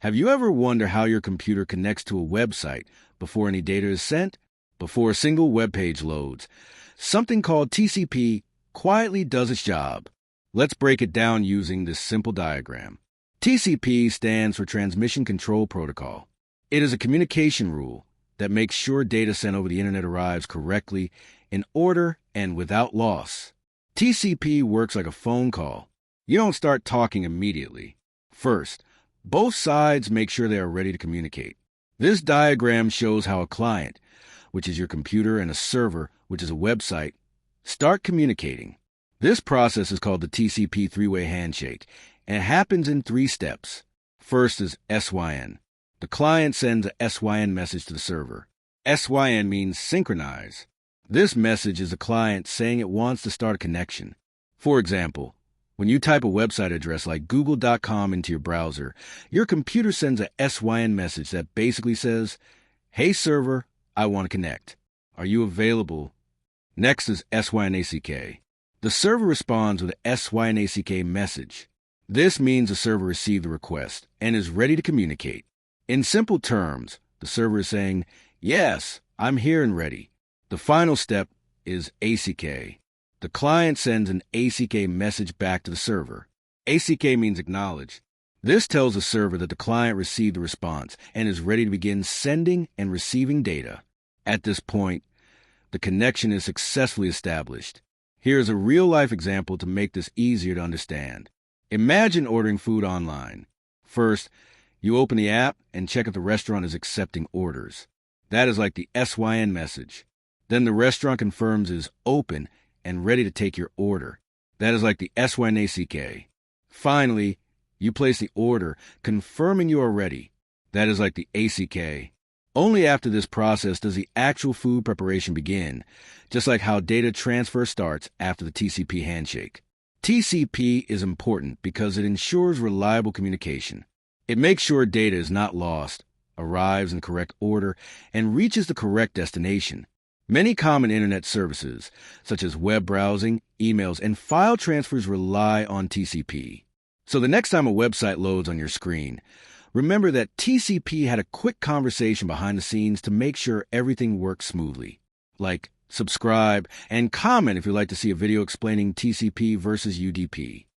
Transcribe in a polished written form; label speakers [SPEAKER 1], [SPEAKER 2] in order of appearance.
[SPEAKER 1] Have you ever wondered how your computer connects to a website before any data is sent? Before a single web page loads, something called TCP quietly does its job. Let's break it down using this simple diagram. TCP stands for Transmission Control Protocol. It is a communication rule that makes sure data sent over the internet arrives correctly, in order, and without loss. TCP works like a phone call. You don't start talking immediately. First, both sides make sure they are ready to communicate. This diagram shows how a client, which is your computer, and a server, which is a website, start communicating. This process is called the TCP three-way handshake, and it happens in 3 steps. First is SYN. The client sends a SYN message to the server. SYN means synchronize. This message is the client saying it wants to start a connection. For example, when you type a website address like google.com into your browser, your computer sends a SYN message that basically says, "Hey server, I want to connect. Are you available?" Next is SYN-ACK. The server responds with a SYN-ACK message. This means the server received the request and is ready to communicate. In simple terms, the server is saying, "Yes, I'm here and ready." The final step is ACK. The client sends an ACK message back to the server. ACK means acknowledge. This tells the server that the client received the response and is ready to begin sending and receiving data. At this point, the connection is successfully established. Here is a real-life example to make this easier to understand. Imagine ordering food online. First, you open the app and check if the restaurant is accepting orders. That is like the SYN message. Then the restaurant confirms it is open and ready to take your order. That is like the SYN-ACK. Finally, you place the order, confirming you are ready. That is like the ACK. Only after this process does the actual food preparation begin, just like how data transfer starts after the TCP handshake. TCP is important because it ensures reliable communication. It makes sure data is not lost, arrives in correct order, and reaches the correct destination. Many common internet services, such as web browsing, emails, and file transfers, rely on TCP. So the next time a website loads on your screen, remember that TCP had a quick conversation behind the scenes to make sure everything works smoothly. Like, subscribe, and comment if you'd like to see a video explaining TCP versus UDP.